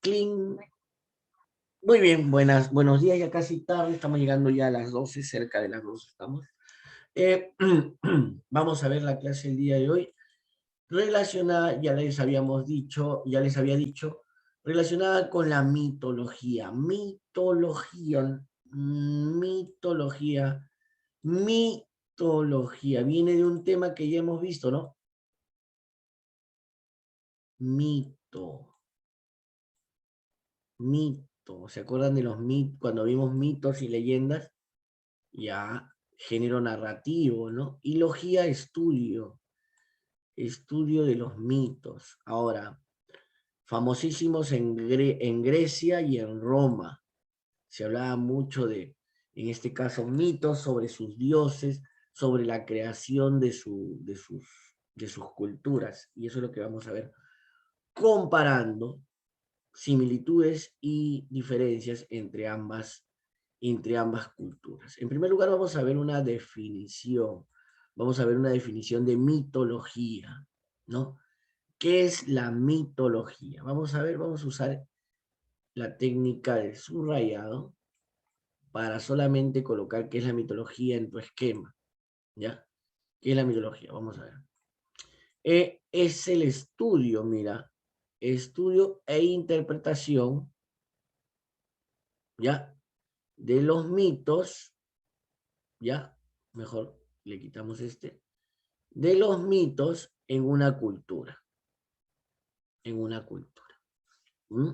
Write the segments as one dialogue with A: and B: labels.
A: Clean. Muy bien, buenos días, ya casi tarde, estamos llegando ya a las 12, cerca de las 12 estamos. Vamos a ver la clase el día de hoy, relacionada, ya les había dicho, relacionada con la mitología. Mitología. Viene de un tema que ya hemos visto, ¿no? Mito. ¿Se acuerdan de los mitos? Cuando vimos mitos y leyendas, ya, género narrativo, ¿no? Y logía, estudio de los mitos. Ahora, famosísimos en Grecia y en Roma. Se hablaba mucho en este caso, mitos sobre sus dioses, sobre la creación de sus culturas. Y eso es lo que vamos a ver, comparando similitudes y diferencias entre ambas culturas. En primer lugar, vamos a ver una definición. Vamos a ver una definición de mitología, ¿no? ¿Qué es la mitología? Vamos a usar la técnica del subrayado para solamente colocar qué es la mitología en tu esquema, ¿ya? ¿Qué es la mitología? Vamos a ver. Es el estudio, mira, estudio e interpretación, ¿ya? De los mitos, ¿ya? Mejor le quitamos de los mitos en una cultura. ¿Mm?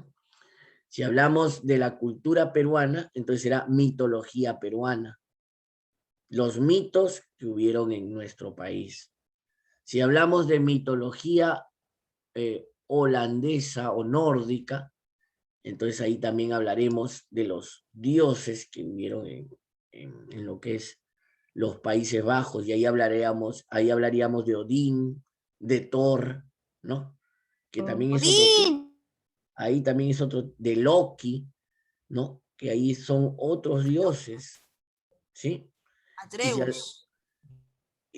A: Si hablamos de la cultura peruana, entonces será mitología peruana. Los mitos que hubieron en nuestro país. Si hablamos de mitología holandesa o nórdica, entonces ahí también hablaremos de los dioses que hubieron en lo que es los Países Bajos, y ahí hablaríamos de Odín, de Thor, ¿no? Que también es otro,
B: ¡Odín!
A: ahí también es otro, de Loki, ¿no? Que ahí son otros dioses, ¿sí? Y si
B: Atreus.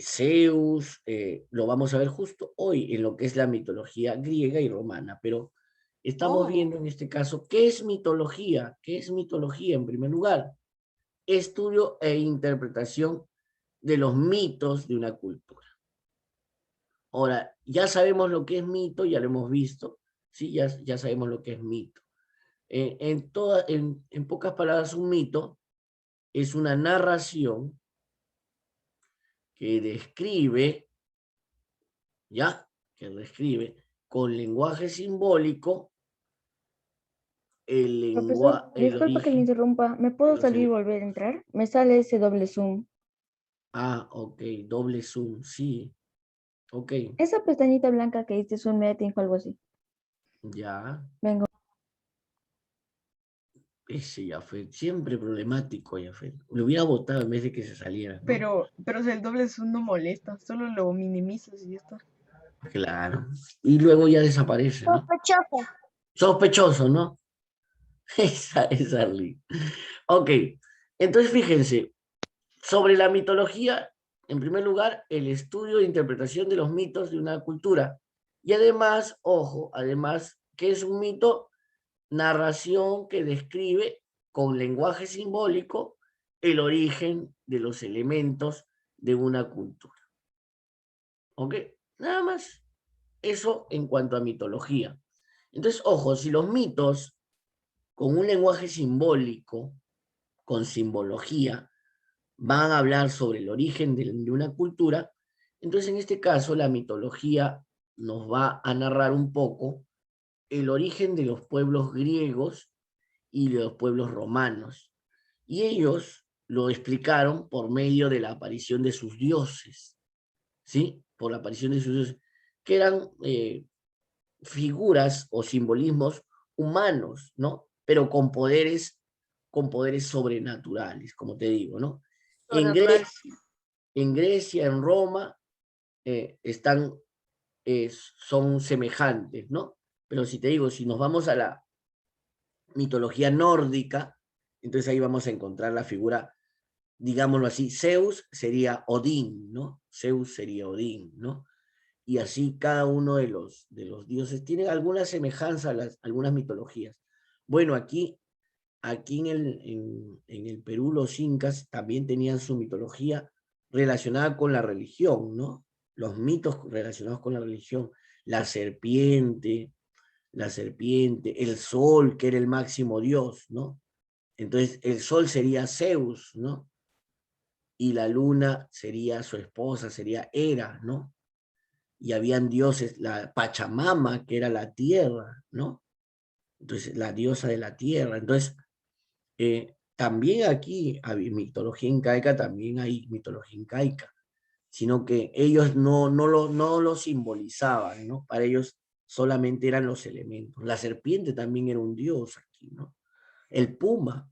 A: Zeus, lo vamos a ver justo hoy en lo que es la mitología griega y romana, pero estamos
B: Oh,
A: viendo en este caso, ¿qué es mitología? ¿Qué es mitología en primer lugar? Estudio e interpretación de los mitos de una cultura. Ahora, ya sabemos lo que es mito, ya lo hemos visto, ¿sí? Ya sabemos lo que es mito. En pocas palabras, un mito es una narración que describe, ¿ya? Que describe con lenguaje simbólico
C: Profesor,
A: el
C: disculpa que le
A: origen
C: interrumpa. ¿Me
A: de
C: puedo
A: los
C: salir y
A: elementos.
C: volver a entrar? Me sale ese doble zoom.
A: Ah, ok, doble zoom, sí, ok,
C: Esa pestañita blanca que dice Zoom Meeting o algo así.
A: ya.
C: Vengo.
A: Ese ya fue siempre problemático, ya fue. Lo hubiera votado en vez de que se saliera, ¿no?
B: pero si el doble zoom no molesta, solo lo minimizas y ya está.
A: Claro. Y luego ya desaparece, ¿no?
C: Sospechoso.
A: Sospechoso, ¿no? Esa Arly. Ok, entonces fíjense, sobre la mitología, en primer lugar, el estudio e interpretación de los mitos de una cultura. Y además, ojo, ¿qué es un mito? Narración que describe con lenguaje simbólico el origen de los elementos de una cultura. ¿Ok? Nada más. Eso en cuanto a mitología. Entonces, ojo, si los mitos con un lenguaje simbólico, con simbología, van a hablar sobre el origen de una cultura, entonces en este caso la mitología nos va a narrar un poco el origen de los pueblos griegos y de los pueblos romanos. Y ellos lo explicaron por medio de la aparición de sus dioses, ¿sí? Por la aparición de sus dioses, que eran figuras o simbolismos humanos, ¿no? Pero con poderes sobrenaturales, como te digo, ¿no? En
B: Sobrenatural.
A: Grecia, en Roma, son semejantes, ¿no? Pero si te digo, si nos vamos a la mitología nórdica, entonces ahí vamos a encontrar la figura, digámoslo así, Zeus sería Odín, ¿no? Zeus sería Odín, ¿no? y así cada uno de los dioses tiene alguna semejanza a algunas mitologías. Bueno, aquí en el Perú los incas también tenían su mitología relacionada con la religión, ¿no? Los mitos relacionados con la religión, la serpiente, el sol, que era el máximo dios, ¿no? Entonces el sol sería Zeus, ¿no? Y la luna sería su esposa, sería Hera, ¿no? Y habían dioses, la Pachamama, que era la tierra, ¿no? Entonces, la diosa de la tierra. Entonces, también aquí hay mitología incaica, también hay mitología incaica, sino que ellos no lo simbolizaban, ¿no? Para ellos solamente eran los elementos. La serpiente también era un dios aquí, ¿no? El puma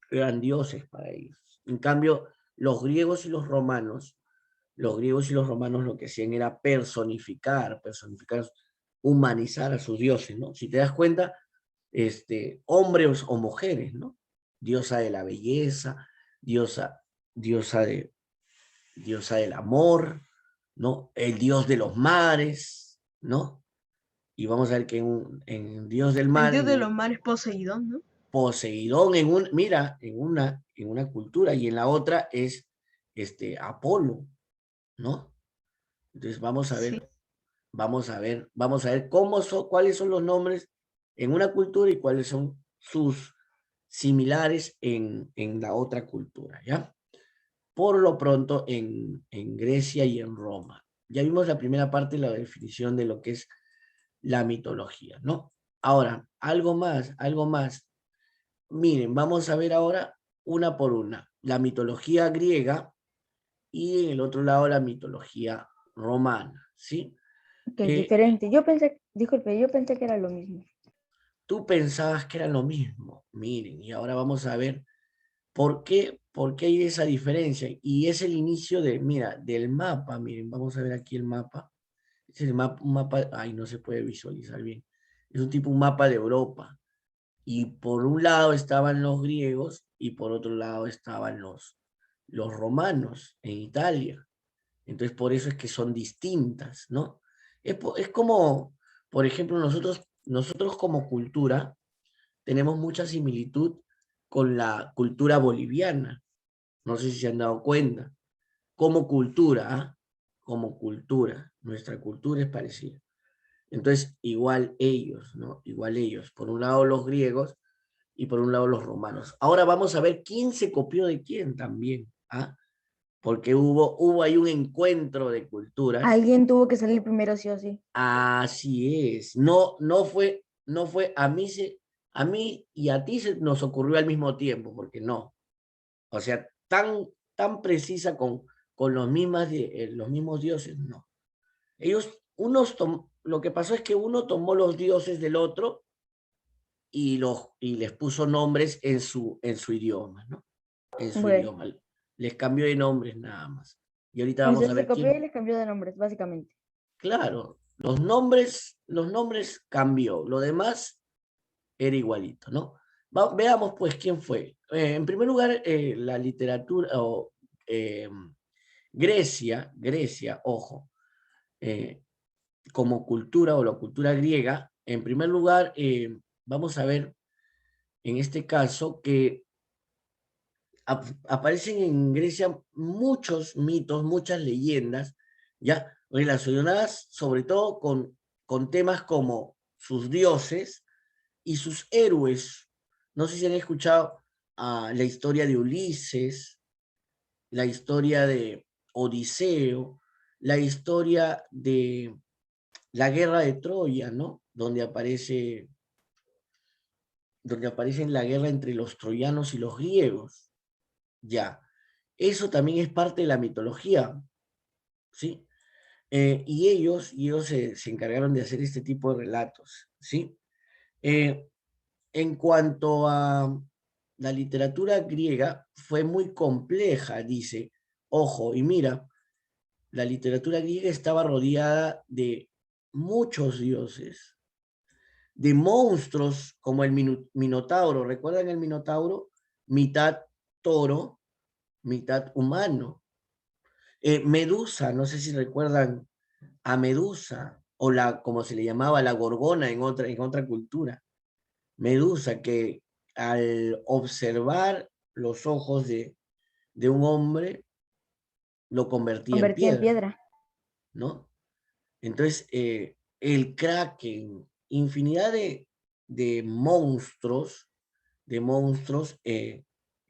A: eran dioses para ellos. En cambio, los griegos y los romanos lo que hacían era personificar, humanizar a sus dioses, ¿no? Si te das cuenta, hombres o mujeres, ¿no? Diosa de la belleza, diosa, diosa, de, diosa del amor, ¿no? El dios de los mares, ¿no? Y vamos a ver que en Dios del
B: El
A: mar,
B: dios de los mares Poseidón, ¿no?
A: Poseidón, mira, en una cultura y en la otra es Apolo, ¿no? Entonces
B: Sí.
A: vamos a ver cuáles son los nombres en una cultura y cuáles son sus similares en la otra cultura, ¿ya? Por lo pronto en Grecia y en Roma. Ya vimos la primera parte, la definición de lo que es la mitología, ¿no? Ahora, algo más, algo más. Miren, vamos a ver ahora una por una. La mitología griega y en el otro lado la mitología romana, ¿sí?
C: Que es diferente. Disculpe, yo pensé que era lo mismo.
A: Tú pensabas que era lo mismo. Miren, y ahora vamos a ver por qué hay esa diferencia. Y es el inicio mira, del mapa. Miren, vamos a ver aquí el mapa. Es un mapa, ay, no se puede visualizar bien. Es un tipo, un mapa de Europa. Y por un lado estaban los griegos y por otro lado estaban los romanos en Italia. Entonces, por eso es que son distintas, ¿no? Es como, por ejemplo, nosotros como cultura tenemos mucha similitud con la cultura boliviana. No sé si se han dado cuenta. Como cultura, ¿ah? Como cultura. Nuestra cultura es parecida. Entonces, igual ellos, ¿no? Igual ellos. Por un lado los griegos y por un lado los romanos. Ahora vamos a ver quién se copió de quién también, ¿ah? Porque hubo ahí un encuentro de culturas.
C: Alguien tuvo que salir primero, sí o sí.
A: Así es. No fue a mí y a ti se nos ocurrió al mismo tiempo, porque no. O sea, tan precisa con los mismos dioses, no. Lo que pasó es que uno tomó los dioses del otro y les puso nombres en su idioma, ¿no? En su
C: Bueno,
A: idioma. Les cambió de nombres nada más. Y ahorita
C: o
A: vamos
C: sea,
A: a
C: se
A: ver
C: copió y
A: quién.
C: les cambió de nombres, básicamente.
A: Claro, los nombres cambió, lo demás era igualito, ¿no? Veamos pues quién fue. En primer lugar, la literatura, eh, Grecia, ojo, eh, como cultura o la cultura griega, en primer lugar, vamos a ver en este caso que aparecen en Grecia muchos mitos, muchas leyendas, ya relacionadas sobre todo con temas como sus dioses y sus héroes. No sé si han escuchado la historia de Ulises, la historia de Odiseo, la historia de la guerra de Troya, ¿no? Donde aparece la guerra entre los troyanos y los griegos. Ya, eso también es parte de la mitología, ¿sí? Y ellos se encargaron de hacer este tipo de relatos, ¿sí? En cuanto a la literatura griega, fue muy compleja, dice. Ojo, y mira, la literatura griega estaba rodeada de muchos dioses, de monstruos como el Minotauro. ¿Recuerdan el Minotauro? Mitad toro, mitad humano. Medusa, no sé si recuerdan a Medusa, o como se le llamaba, la Gorgona en otra cultura. Medusa, que al observar los ojos de un hombre, lo convertía en
C: Convertida en
A: piedra,
C: piedra.
A: ¿no? Entonces, el Kraken, infinidad de monstruos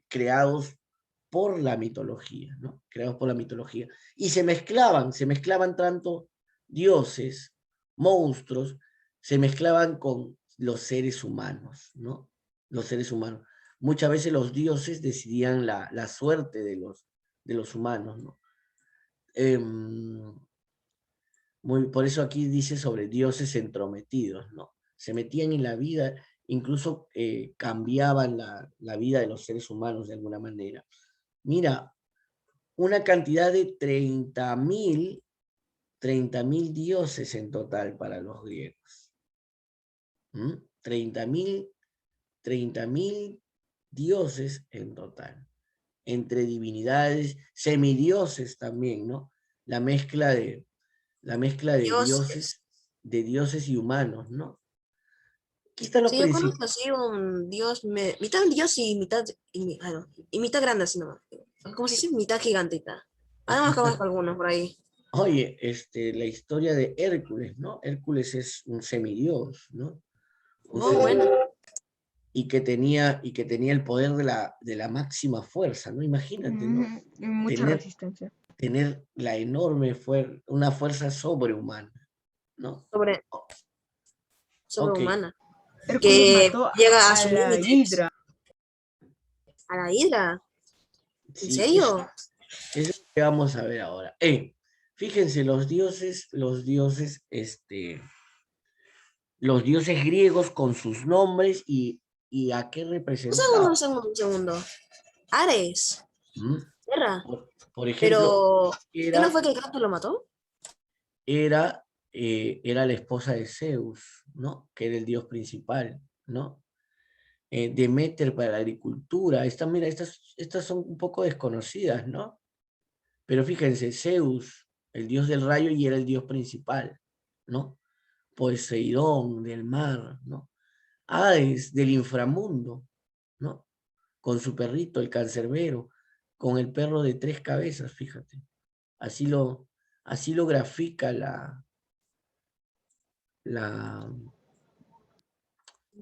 A: creados por la mitología, ¿no? Creados por la mitología. Y se mezclaban tanto dioses, monstruos, se mezclaban con los seres humanos, ¿no? Los seres humanos. Muchas veces los dioses decidían la suerte de los humanos, ¿no? Por eso aquí dice sobre dioses entrometidos, ¿no? Se metían en la vida, incluso cambiaban la vida de los seres humanos de alguna manera. Mira, una cantidad de 30.000 dioses en total para los griegos. 30.000 dioses en total. Entre divinidades, semidioses también, ¿no? La mezcla de
D: Dioses.
A: de dioses y humanos, ¿no? Aquí están los
D: Sí, yo
A: principios.
D: conozco así un dios, mitad dios y mitad, y mitad grande, así nomás. ¿Cómo se dice? Mitad gigantita. Además conozco algunos por ahí.
A: Oye, la historia de Hércules, ¿no? Hércules es un semidios, ¿no? Un
D: Oh, bueno.
A: y que tenía el poder de la máxima fuerza, ¿no? Imagínate, ¿no?
B: Y mucha
A: Tener,
B: resistencia.
A: tener la enorme fuerza, una fuerza sobrehumana, ¿no? Ok,
D: Sobrehumana.
B: Hércules
D: Que
B: mató
D: llega a
B: a
D: sus
B: la
D: límites.
B: Hidra.
D: A la Hidra. ¿En
A: sí,
D: serio?
A: es lo que vamos a ver ahora. Fíjense, los dioses griegos con sus nombres y a qué representaban.
D: Un segundo, un segundo. Ares.
A: ¿Mm?
D: Tierra.
A: Por ejemplo,
D: Pero, ¿qué no
A: era,
D: fue que el gato lo mató?
A: era la esposa de Zeus, ¿no? Que era el dios principal, ¿no? Deméter para la agricultura. Mira, estas son un poco desconocidas, ¿no? Pero fíjense, Zeus, el dios del rayo, y era el dios principal, ¿no? Poseidón del mar, ¿no? Hades del inframundo, ¿no? Con su perrito, el cancerbero, con el perro de 3 cabezas, fíjate. Así lo grafica la,
D: Un
A: la,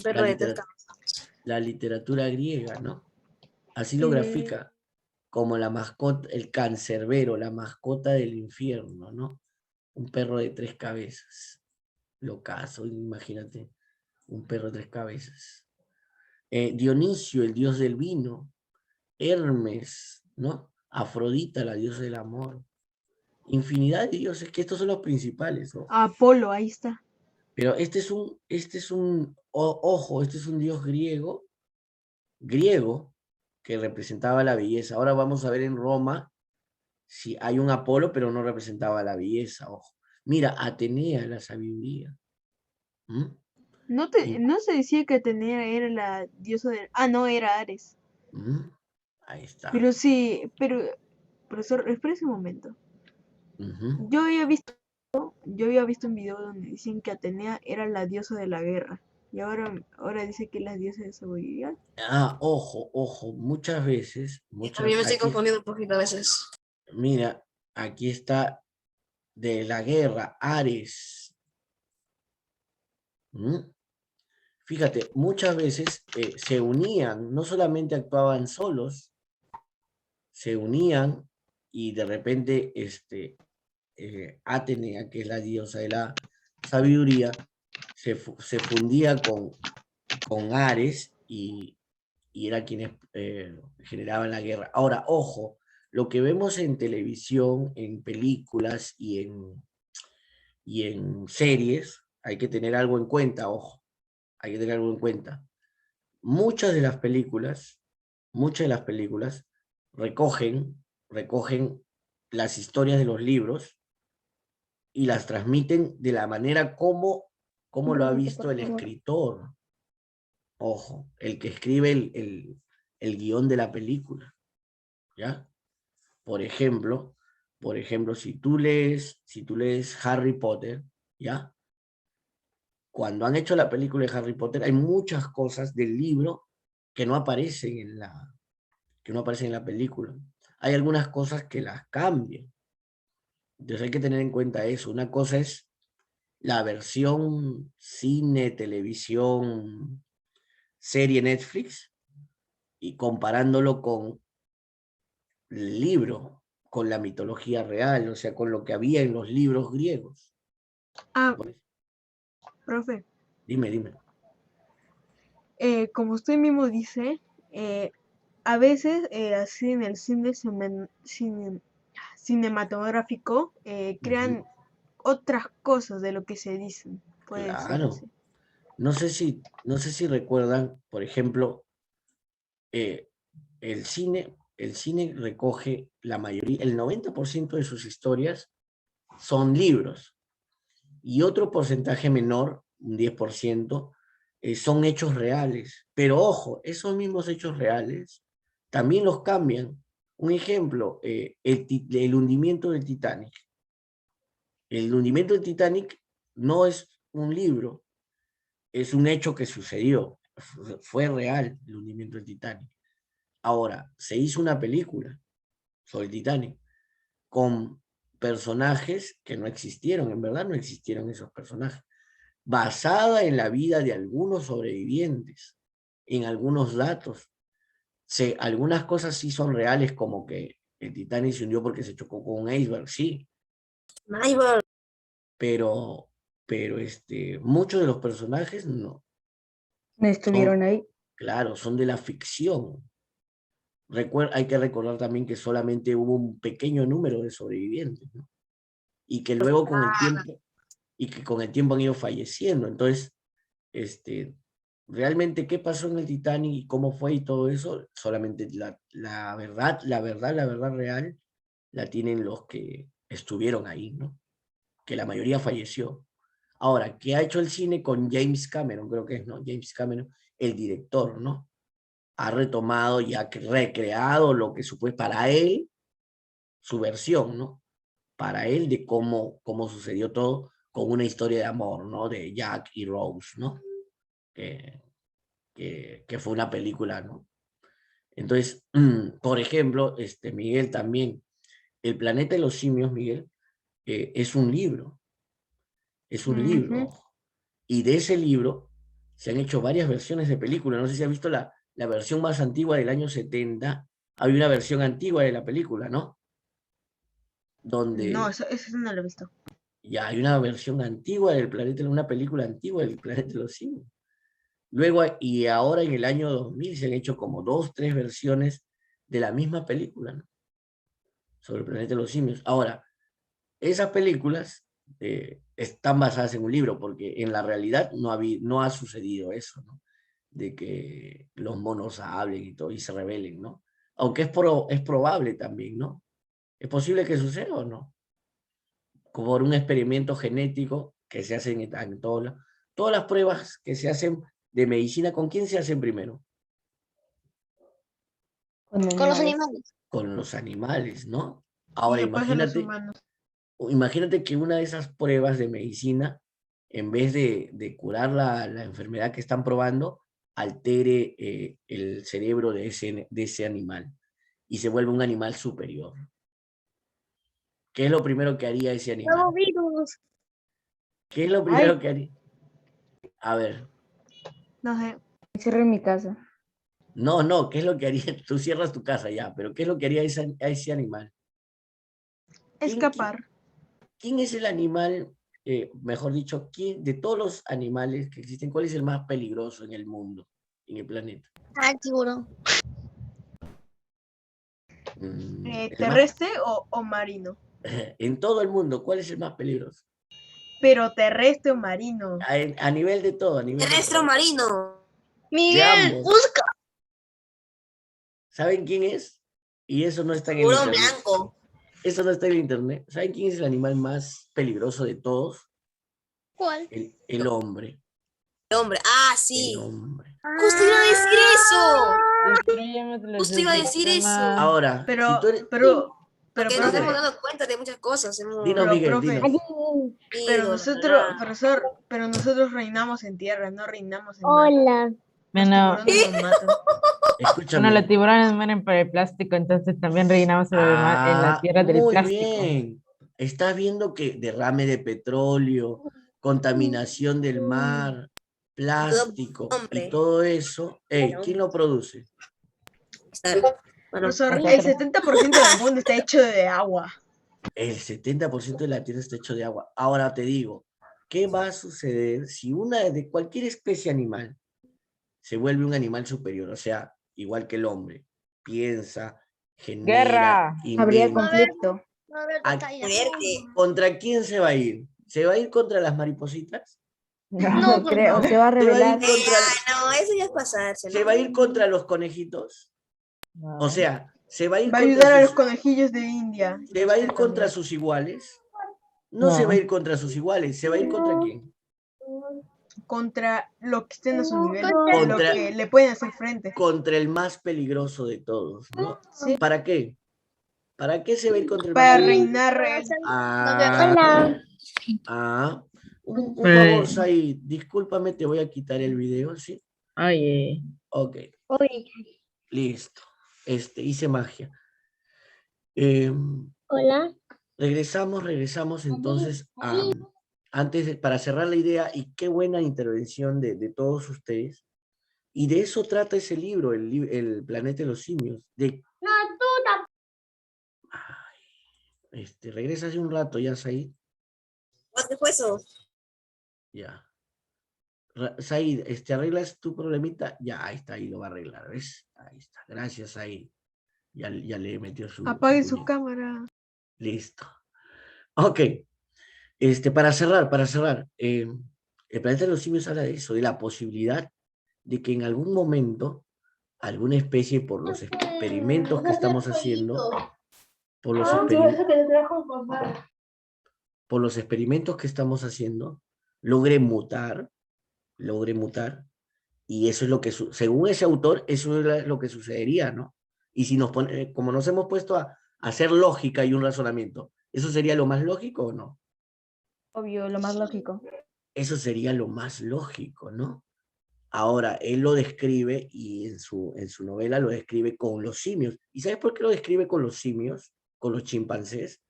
D: perro de tres
A: litera-
D: cabezas.
A: la literatura griega, ¿no? Así lo
B: Eh,
A: grafica como la mascota, el cancerbero, la mascota del infierno, ¿no? Un perro de 3 cabezas. Locazo, imagínate, un perro de 3 cabezas. Dionisio, el dios del vino. Hermes, ¿no? Afrodita, la diosa del amor. Infinidad de dioses, que estos son los principales, ¿no?
B: Apolo, ahí está.
A: Pero ojo, este es un dios griego, que representaba la belleza. Ahora vamos a ver en Roma si hay un Apolo, pero no representaba la belleza, ojo. Mira, Atenea, la sabiduría. ¿Mm? Y-
B: No se decía que Atenea era la diosa del... Ah, no, era Ares.
A: ¿Mm? Ahí está.
B: Pero sí, pero... Profesor, espérese un momento.
A: Ujú.
B: Yo había visto un video donde dicen que Atenea era la diosa de la guerra. Y ahora dice que es la diosa de seguridad.
A: Ojo,
D: También me estoy
A: aquí,
D: confundiendo un poquito a veces.
A: mira, aquí está de la guerra, Ares. ¿Mm? Fíjate, muchas veces se unían, no solamente actuaban solos, se unían y de repente Atenea, que es la diosa de la sabiduría, se fundía con Ares y era quienes generaban la guerra. Ahora, ojo, lo que vemos en televisión, en películas y en series, hay que tener algo en cuenta, ojo, hay que tener algo en cuenta. Muchas de las películas, muchas de las películas recogen las historias de los libros y las transmiten de la manera como
C: Un
A: lo ha
C: ratito,
A: visto
C: por
A: el
C: favor.
A: escritor. Ojo, el que escribe el guión de la película, ¿ya? Por ejemplo, por ejemplo, si tú lees Harry Potter, ¿ya? Cuando han hecho la película de Harry Potter, hay muchas cosas del libro que no aparecen en la película. Hay algunas cosas que las cambian. Entonces hay que tener en cuenta eso. Una cosa es la versión cine, televisión, serie Netflix, y comparándolo con el libro, con la mitología real, o sea, con lo que había en los libros griegos.
B: Ah,
A: Por eso,
B: profe,
A: dime.
B: como usted mismo dice, a veces así en el cinematográfico
A: Ujú.
B: crean otras cosas de lo que se dicen. Puede ser
A: Claro.
B: así.
A: No sé si recuerdan, por ejemplo, eh, el cine recoge la mayoría, el 90% de sus historias son libros, y otro porcentaje menor, un 10%, son hechos reales. Pero ojo, esos mismos hechos reales también los cambian. Un ejemplo, el hundimiento del Titanic. El hundimiento del Titanic no es un libro, es un hecho que sucedió. Fue real el hundimiento del Titanic. Ahora, se hizo una película sobre el Titanic con personajes que no existieron, en verdad no existieron esos personajes, basada en la vida de algunos sobrevivientes, en algunos datos. Algunas cosas sí son reales, como que el Titanic se hundió porque se chocó con un iceberg, sí,
D: Naiber.
A: pero muchos de los personajes no,
C: No estuvieron
A: son,
C: ahí.
A: claro, son de la ficción. Hay que recordar también que solamente hubo un pequeño número de sobrevivientes, ¿no? Y que luego con el tiempo han ido falleciendo. Entonces, este, realmente qué pasó en el Titanic y cómo fue y todo eso, solamente la verdad real la tienen los que estuvieron ahí, ¿no? Que la mayoría falleció. Ahora, ¿qué ha hecho el cine con James Cameron? Creo que es, ¿no? James Cameron, el director, ¿no? Ha retomado y ha recreado lo que supuestamente para él, su versión, ¿no? Para él de cómo sucedió todo, con una historia de amor, ¿no? De Jack y Rose, ¿no? Que, que fue una película, ¿no? Entonces, por ejemplo, Miguel, también, El planeta de los simios, Miguel, es un libro,
B: Ujú.
A: y de ese libro se han hecho varias versiones de película. No sé si has visto la versión más antigua del año 70. Hay una versión antigua de la película, ¿no?
B: No,
A: Donde
B: eso no lo he visto.
A: ya hay una versión antigua del planeta, una película antigua del planeta de los simios. Luego, y ahora en el año 2000 se han hecho como dos, tres versiones de la misma película, ¿no? Sobre el planeta de los simios. Ahora, esas películas están basadas en un libro, porque en la realidad no ha sucedido eso, ¿no? De que los monos hablen y todo y se rebelen, ¿no? Aunque es probable también, ¿no? ¿Es posible que suceda o no? Como por un experimento genético que se hace en todas las pruebas que se hacen de medicina, ¿con quién se hacen primero?
C: Con
D: Con los
C: animales.
D: animales.
A: Con los animales, ¿no?
B: Y
A: Ahora
B: después de los
A: imagínate,
B: humanos.
A: imagínate que una de esas pruebas de medicina, en vez de curar la enfermedad que están probando, altere el cerebro de ese animal y se vuelve un animal superior. ¿Qué es lo primero que haría ese animal?
D: Nuevo virus.
A: ¿Qué es lo
B: Ay,
A: primero que haría? A ver,
B: no sé.
C: Encierro en mi casa.
A: no, ¿qué es lo que haría? Tú cierras tu casa ya, pero ¿qué es lo que haría a ese animal? ¿Quién, quién,
B: Escapar.
A: quién es el animal, mejor dicho, de todos los animales que existen, cuál es el más peligroso en el mundo, en el planeta?
D: Ah, el tiburón.
A: El más,
B: ¿Terrestre o marino?
A: en todo el mundo, ¿cuál es el más peligroso?
B: Pero terrestre o marino.
A: A nivel de todo, a nivel de
D: Terrestre o
A: todo.
D: marino.
A: De
D: Miguel,
A: ambos.
D: busca.
A: ¿Saben quién es? Y eso no está en el
D: Tiburón
A: internet.
D: blanco.
A: Eso no está en el internet. ¿Saben quién es el animal más peligroso de todos?
D: ¿Cuál?
A: El hombre.
D: El hombre. Ah,
A: El
D: sí.
A: hombre.
D: Justo iba a decir eso.
E: Destruyamos los
D: Justo iba a decir eso.
E: ecosistemas.
A: Ahora, si tú
B: Pero,
A: eres,
B: pero, Pero,
D: Porque nos
B: profe,
D: hemos dado cuenta de muchas cosas.
A: Dinos,
B: Pero,
A: Miguel,
B: profe,
A: dinos.
B: pero
D: Ido,
B: nosotros,
D: ¿verdad?
B: profesor, pero nosotros reinamos en tierra, no reinamos en mar.
E: Hola.
B: Los
F: Bueno,
B: tiburones nos matan.
A: Escúchame.
F: los tiburones mueren por el plástico, entonces también rellenamos en la tierra del
A: Muy
F: plástico.
A: bien. Estás viendo que derrame de petróleo, contaminación del mar, plástico y
D: hombre.
A: todo eso. Ey, ¿quién lo produce?
D: Está bien. Bueno,
B: Profesor, el
F: nosotros.
B: 70% del mundo está hecho de agua.
A: El 70% de la Tierra está hecho de agua. Ahora te digo, ¿qué va a suceder si una de cualquier especie animal se vuelve un animal superior? O sea, igual que el hombre, piensa, genera,
F: ¡Guerra!
C: Habría
A: inventa.
C: conflicto.
A: ¿A-
D: fuerte.
A: ¿Contra quién se va a ir? ¿Se va a ir contra las maripositas?
C: No creo, se va a
A: ¿Se va a ir
C: revelar.
A: contra,
D: No, eso ya es pasarse.
A: se
D: ¿no?
A: va a ir contra los conejitos?
F: No.
A: O sea, ¿se va a ir
B: Va a
A: contra
B: ayudar a los
A: sus,
B: conejillos de India.
A: se va a ir contra sus iguales? No se va a
F: No.
A: ir contra sus iguales, ¿se va a ir contra quién?
B: Contra lo que estén a su nivel,
A: Contra-
B: lo que le pueden hacer frente.
A: Contra el más peligroso de todos, ¿no?
B: Sí.
A: ¿Para qué? ¿Para qué se va a ir contra el
B: Para
A: más peligroso?
B: reinar él.
A: Ah, un favor, Said, discúlpame, te voy a quitar el video, ¿sí?
F: Oye.
A: Ok,
E: Hoy.
A: listo. Hice magia. Eh,
E: Hola.
A: regresamos entonces para cerrar la idea, y qué buena intervención de todos ustedes. Y de eso trata ese libro, el planeta de los simios. Regresa hace un rato ya, Said.
D: ¿Qué fue eso?
A: Ya. Said, ¿arreglas tu problemita? Ya, ahí está, ahí lo va a arreglar, ¿ves? Ahí está. Gracias, Said. Ya le metió su...
B: Apague su
A: puñito.
B: cámara.
A: Listo. Ok. Para cerrar, el planeta de los simios habla de eso, de la posibilidad de que en algún momento alguna especie, por los experimentos que estamos haciendo, por los experimentos que estamos haciendo, logre mutar, y eso es lo que, según ese autor, eso es lo que sucedería, ¿no? Y si como nos hemos puesto a hacer lógica y un razonamiento, ¿eso sería lo más lógico o no?
C: Obvio, lo más lógico.
A: Eso sería lo más lógico, ¿no? Ahora, él lo describe, y en su novela lo describe con los simios. ¿Y sabes por qué lo describe con los simios, con los chimpancés?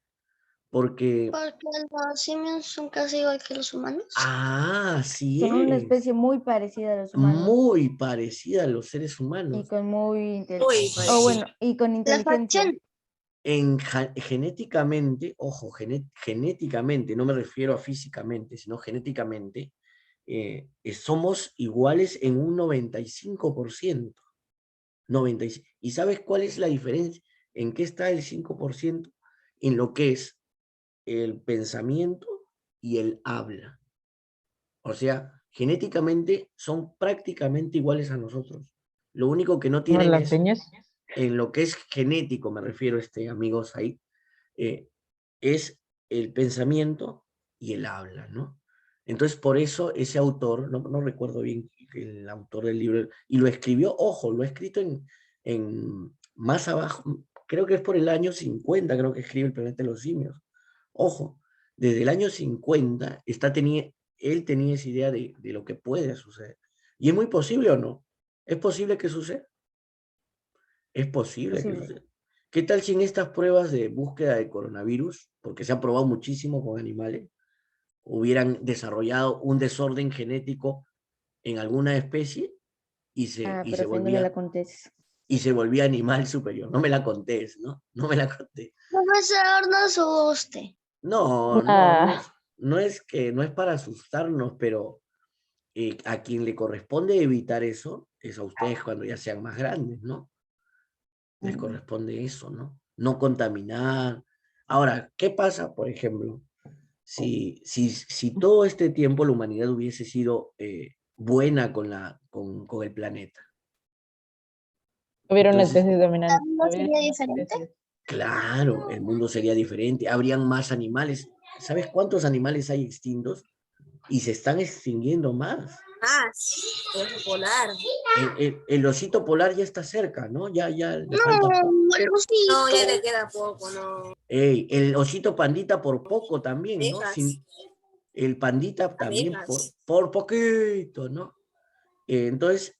A: Porque...
E: Porque los simios son casi igual que los humanos.
A: Así
C: Son una
A: es.
C: especie muy parecida a los humanos.
A: Muy parecida a los seres
C: Y
A: humanos.
C: con muy
D: Muy
C: inteligencia.
D: parecida.
C: O bueno, y con
E: La
C: inteligencia.
E: facción.
A: Genéticamente, ojo, genéticamente, no me refiero a físicamente, sino genéticamente, somos iguales en un 95%. 95%. ¿Y sabes cuál es la diferencia? ¿En qué está el 5%? En lo que es el pensamiento y el habla. O sea, genéticamente son prácticamente iguales a nosotros. Lo único que no tienen
F: las
A: es,
F: señas.
A: en lo que es genético, me refiero, amigos ahí, es el pensamiento y el habla, ¿no? Entonces, por eso ese autor, no recuerdo bien el autor del libro, y lo escribió, ojo, lo ha escrito en más abajo, creo que es por el año 50, creo que escribe El planeta de los simios. Ojo, desde el año 50 él tenía esa idea de lo que puede suceder. ¿Y es muy posible o no? ¿Es posible que suceda? Es posible que suceda. ¿Qué tal si en estas pruebas de búsqueda de coronavirus, porque se ha probado muchísimo con animales, hubieran desarrollado un desorden genético en alguna especie y se
C: Pero no me la contés.
A: volvía animal superior? No me la contés, ¿no? No me la contés.
E: Profesor, no asuste.
A: No, no es para asustarnos, pero a quien le corresponde evitar eso es a ustedes cuando ya sean más grandes, ¿no? Les corresponde eso, ¿no? No contaminar. Ahora, ¿qué pasa, por ejemplo, si todo este tiempo la humanidad hubiese sido buena con el planeta?
F: Hubiera una
A: Entonces,
F: especie dominante.
E: ¿No sería diferente?
A: claro, el mundo sería diferente, habrían más animales. ¿Sabes cuántos animales hay extintos? Y se están extinguiendo más.
D: Ah, sí, el oso polar.
A: El osito polar ya está cerca, ¿no? Ya le falta poco.
D: No, ya le queda poco, no.
A: Ey, el osito pandita por poco también, ¿no?
D: Abejas.
A: El pandita también
D: Abejas.
A: por poquito, ¿no? Entonces,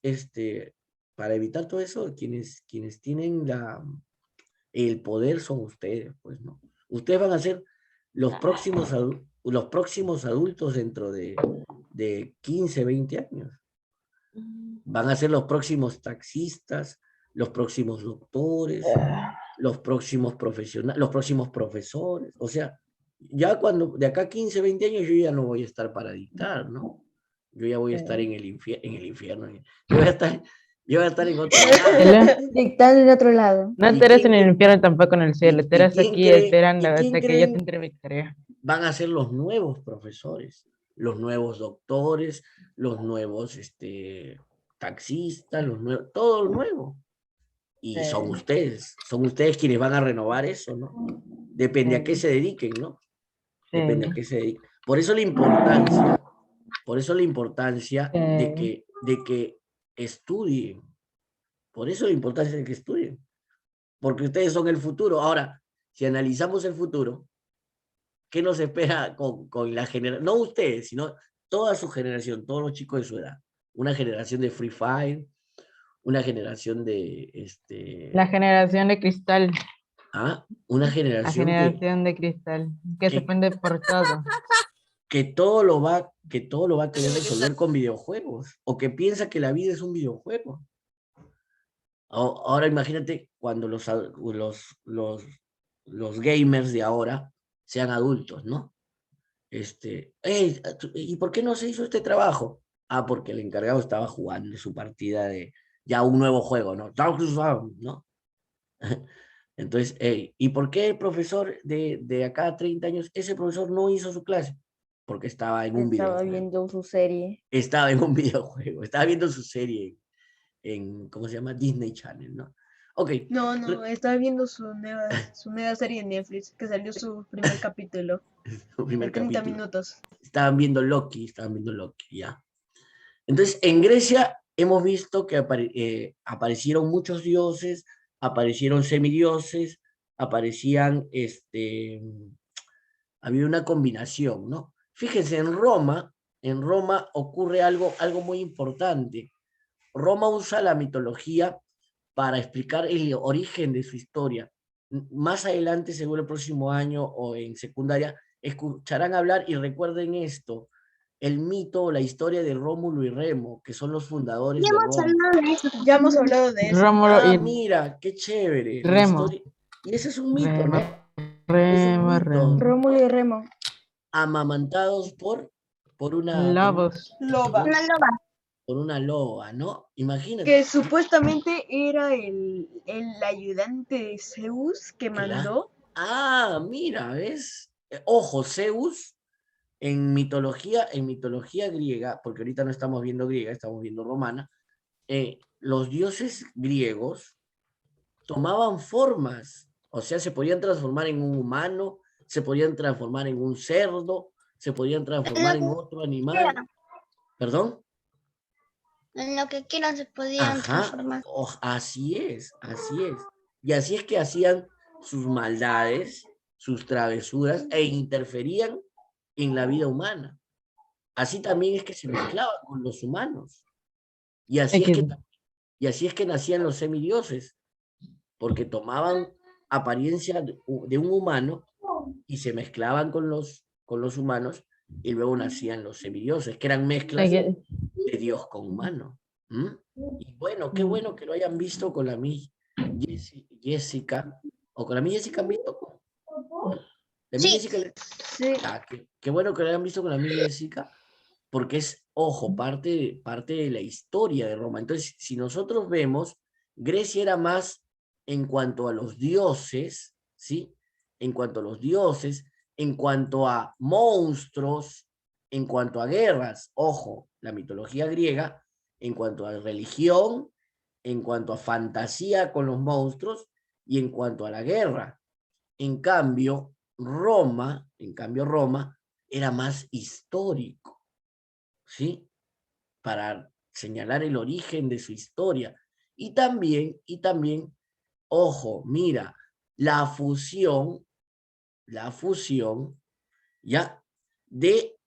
A: para evitar todo eso, quienes tienen el poder son ustedes, pues, ¿no? Ustedes van a ser los próximos adultos dentro de 15, 20 años. Van a ser los próximos taxistas, los próximos doctores, los próximos profesionales, los próximos profesores. O sea, ya cuando de acá a 15, 20 años yo ya no voy a estar para dictar, ¿no? Yo ya voy a estar en el infierno. Yo voy a estar en otro lado.
C: Dictando en otro lado.
F: No
A: ¿Y
F: te eres
A: quién
F: en el
A: cree-
F: infierno tampoco en el cielo, te eres
A: quién
F: aquí
A: cree-
F: esperando
A: y quién
F: hasta que yo
A: creen
F: tendré mi tarea.
A: van a ser los nuevos profesores, los nuevos doctores, los nuevos taxistas, todo lo nuevo? Y son ustedes quienes van a renovar eso, ¿no? Depende a qué se dediquen, ¿no? Depende a qué se dediquen. Por eso la importancia de que estudien. Por eso la importancia de que estudien. Porque ustedes son el futuro. Ahora, si analizamos el futuro, ¿qué nos espera con la generación? No ustedes, sino toda su generación, todos los chicos de su edad. Una generación de Free Fire, una generación de
F: La generación de cristal,
A: una
F: la
A: generación
F: generación de cristal, que se
A: que,
F: prende por todo.
A: que todo lo va a querer resolver con videojuegos, o que piensa que la vida es un videojuego. Ahora imagínate cuando los gamers de ahora sean adultos, ¿no? "Ey, ¿y por qué no se hizo este trabajo?" Porque el encargado estaba jugando su partida de ya un nuevo juego, ¿no? ¿No? Entonces, ¿y por qué el profesor de acá a 30 años, ese profesor no hizo su clase? Porque estaba en un
C: Estaba
A: videojuego.
C: viendo su serie.
A: Estaba en un videojuego, estaba viendo su serie ¿cómo se llama? Disney Channel, ¿no? Ok.
B: No, estaba viendo su nueva serie en Netflix, que salió su primer capítulo,
A: Su primer
B: de 30
A: capítulo.
B: minutos.
A: Estaban viendo Loki, ya. Entonces, en Grecia hemos visto que aparecieron muchos dioses, aparecieron semidioses, aparecían, había una combinación, ¿no? Fíjense, en Roma ocurre algo muy importante. Roma usa la mitología para explicar el origen de su historia. Más adelante, seguro el próximo año o en secundaria, escucharán hablar y recuerden esto, el mito o la historia de Rómulo y Remo, que son los fundadores de Roma.
B: Ya hemos hablado de eso.
F: Rómulo y
A: Mira, qué chévere, la
F: Remo.
A: historia. Y ese es un mito,
F: Remo,
A: ¿no? Es un
F: Remo,
A: mito.
C: Rómulo y Remo.
A: Amamantados por una
F: Lobos.
B: Loba,
A: por una loba, ¿no? Imagínate.
B: que supuestamente era el ayudante de Zeus que mandó.
A: Mira, ¿ves? Ojo, Zeus en mitología griega, porque ahorita no estamos viendo griega, estamos viendo romana, los dioses griegos tomaban formas, o sea, se podían transformar en un humano, se podían transformar en un cerdo, se podían transformar en otro animal. ¿Perdón?
E: En lo que quieran se podían transformar.
A: Así es, así es. Y así es que hacían sus maldades, sus travesuras e interferían en la vida humana. Así también es que se mezclaban con los humanos. Y así es que nacían los semidioses, porque tomaban apariencia de un humano y se mezclaban con los humanos y luego nacían los semidioses, que eran mezclas de Dios con humano. Y bueno, qué bueno que lo hayan visto con la Miss Jessica, o con la Miss Jessica han visto. La Miss Jessica,
B: Sí.
A: qué bueno que lo hayan visto con la Miss Jessica, porque es, ojo, parte de la historia de Roma. Entonces, si nosotros vemos, Grecia era más en cuanto a los dioses, ¿sí? En cuanto a los dioses, en cuanto a monstruos, en cuanto a guerras, ojo, la mitología griega, en cuanto a religión, en cuanto a fantasía con los monstruos y en cuanto a la guerra. En cambio, Roma era más histórico, ¿sí? para señalar el origen de su historia. Y también, ojo, mira, la fusión, ya, de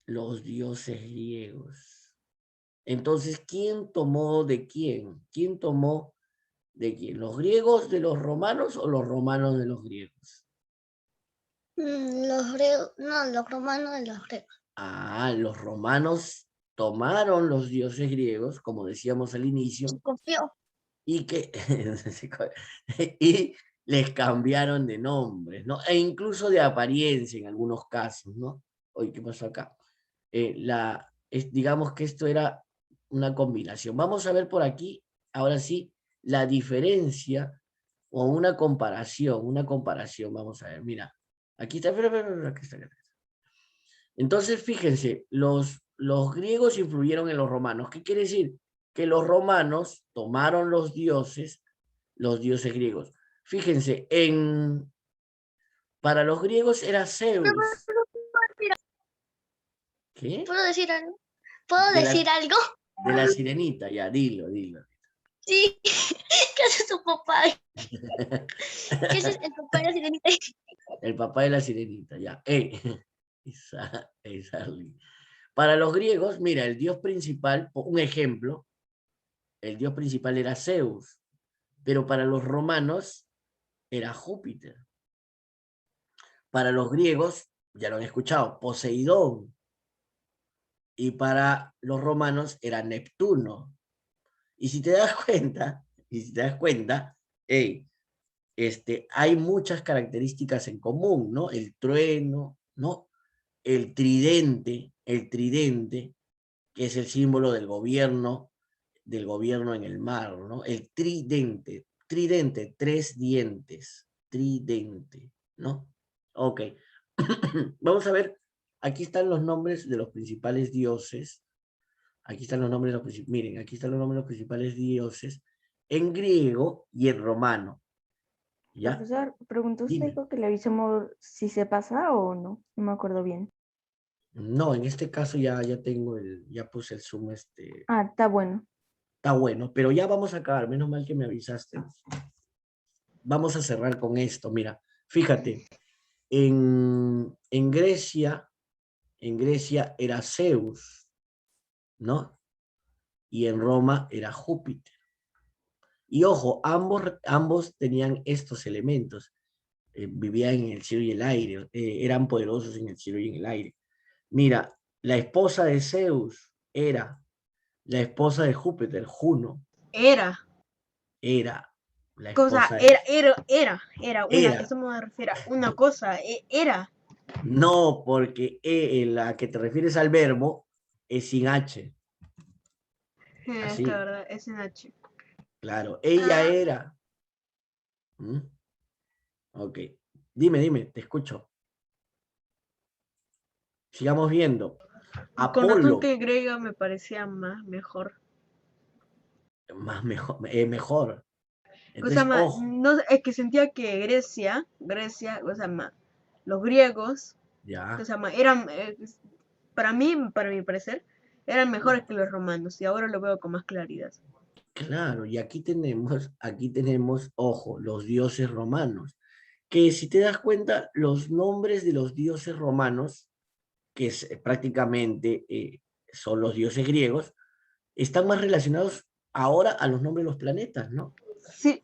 A: los dioses griegos. Entonces, ¿quién tomó de quién? ¿Quién tomó de quién? ¿Los griegos de los romanos o los romanos de los griegos?
E: Los griegos, no, los romanos de los griegos.
A: Ah, los romanos tomaron los dioses griegos, como decíamos al inicio,
E: Se copió.
A: y que y les cambiaron de nombres, ¿no? E incluso de apariencia en algunos casos, ¿no? Oye, ¿qué pasó acá? Digamos que esto era una combinación. Vamos a ver por aquí, ahora sí, la diferencia o una comparación, vamos a ver, mira, aquí está, espera, aquí está. Entonces, fíjense, los griegos influyeron en los romanos. ¿Qué quiere decir? Que los romanos tomaron los dioses griegos. Fíjense, para los griegos era Zeus. ¿Qué?
E: ¿Puedo decir algo? ¿Puedo
A: De
E: decir
A: la,
E: algo?
A: de la sirenita, ya, dilo.
E: Sí. ¿Qué hace su papá? ¿Qué es el papá de la sirenita?
A: El papá de la sirenita, ya. Para los griegos, mira, el dios principal, un ejemplo, el dios principal era Zeus, pero para los romanos era Júpiter. Para los griegos, ya lo han escuchado, Poseidón. Y para los romanos era Neptuno. Y si te das cuenta, hay muchas características en común, ¿no? El trueno, ¿no? El tridente, que es el símbolo del gobierno en el mar, ¿no? El tridente, tres dientes, tridente, ¿no? Ok. Vamos a ver, aquí están los nombres de los principales dioses. Aquí están los nombres de los principales, miren, aquí están los nombres de los principales dioses en griego y en romano. ¿Ya?
C: Profesor, preguntó usted
A: Dime.
C: dijo que le avisamos si se pasa o no. No me acuerdo bien.
A: No, en este caso ya tengo ya puse el Zoom,
C: Ah, está bueno.
A: está bueno, pero ya vamos a acabar, menos mal que me avisaste. Vamos a cerrar con esto, mira, fíjate, en Grecia era Zeus, ¿no? Y en Roma era Júpiter. Y ojo, ambos tenían estos elementos, vivían en el cielo y el aire, eran poderosos en el cielo y en el aire. Mira, la esposa de Zeus era la esposa de Júpiter, Juno,
B: Era.
A: era la
B: Cosa,
A: esposa de...
B: una, eso me refiere a una cosa, era.
A: No, porque la que te refieres al verbo es sin H.
B: Es
A: Así,
B: que la verdad, es en H.
A: claro. Ella era... ¿Mm? Ok. Dime, te escucho. Sigamos viendo.
B: Con razón
A: Apolo,
B: que griega me parecía mejor.
A: mejor.
B: O sea,
A: Entonces, ojo,
B: no, es que sentía que Grecia, o sea, los griegos,
A: ya.
B: o sea, eran, para mi parecer, eran mejores que los romanos y ahora lo veo con más claridad.
A: Claro, y aquí tenemos, ojo, los dioses romanos, que si te das cuenta, los nombres de los dioses romanos, que prácticamente son los dioses griegos, están más relacionados ahora a los nombres de los planetas, ¿no?
B: Sí,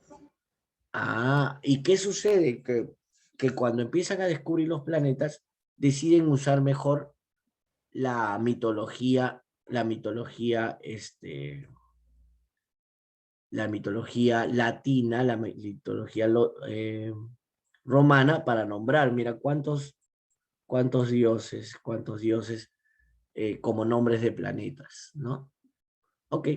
A: Ah, ¿y qué sucede? Que cuando empiezan a descubrir los planetas, deciden usar mejor la mitología, la mitología latina, la mitología romana para nombrar. Mira cuántos dioses como nombres de planetas, ¿no? Ok.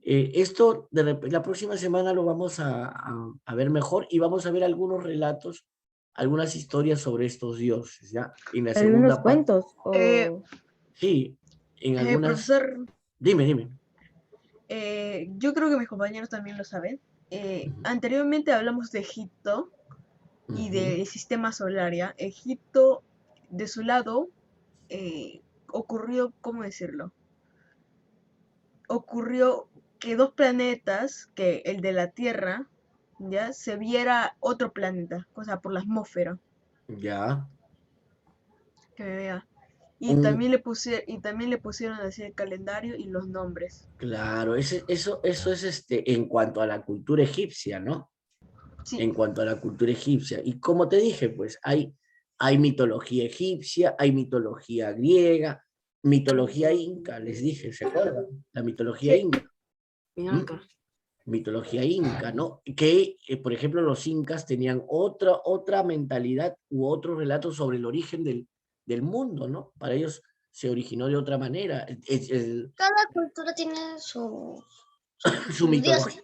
A: Esto la próxima semana lo vamos a ver mejor y vamos a ver algunos relatos, algunas historias sobre estos dioses, ¿ya? En la
C: ¿Algunos
A: segunda parte,
C: cuentos? O...
A: sí, en algunas...
B: profesor,
A: Dime.
B: yo creo que mis compañeros también lo saben.
A: Ujú,
B: Anteriormente hablamos de Egipto y
A: ujú.
B: del sistema solar, ¿ya? Egipto, de su lado, ocurrió, ¿cómo decirlo? ocurrió que dos planetas, que el de la Tierra, ya, se viera otro planeta, o sea, por la atmósfera,
A: Ya.
B: que me vea. Y
A: Un,
B: también le pusieron así el calendario y los nombres.
A: claro, eso es en cuanto a la cultura egipcia, ¿no?
B: Sí,
A: En cuanto a la cultura egipcia. Y como te dije, pues hay mitología egipcia, hay mitología griega, mitología inca, les dije, ¿se acuerdan? La mitología
B: sí,
A: inca.
D: Mira
A: ¿Mm?
D: acá.
A: Mitología inca, ¿no? Que, por ejemplo, los incas tenían otra mentalidad u otro relato sobre el origen del mundo, ¿no? Para ellos se originó de otra manera.
E: Cada cultura tiene su,
A: Su
E: sus dioses,
A: mitología,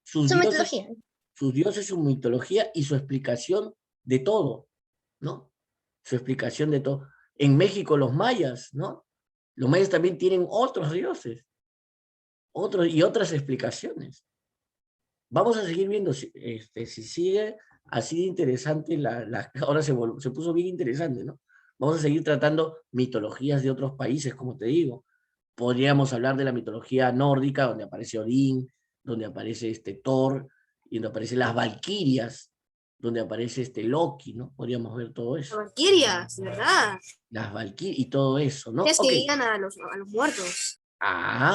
A: sus
E: su
A: dioses,
E: mitología.
A: sus dioses, su mitología y su explicación de todo, ¿no? Su explicación de todo. En México los mayas, ¿no? Los mayas también tienen otros dioses, otros y otras explicaciones. Vamos a seguir viendo si sigue así de interesante, ahora se puso bien interesante, ¿no? Vamos a seguir tratando mitologías de otros países, como te digo. Podríamos hablar de la mitología nórdica, donde aparece Odín, donde aparece Thor, y donde aparecen las valquirias, donde aparece Loki, ¿no? Podríamos ver todo
D: Las
A: eso.
D: valquirias, ¿verdad?
A: Las valquirias y todo eso, ¿no?
D: Es que
A: Ok.
D: llegan a los muertos.
A: Ah,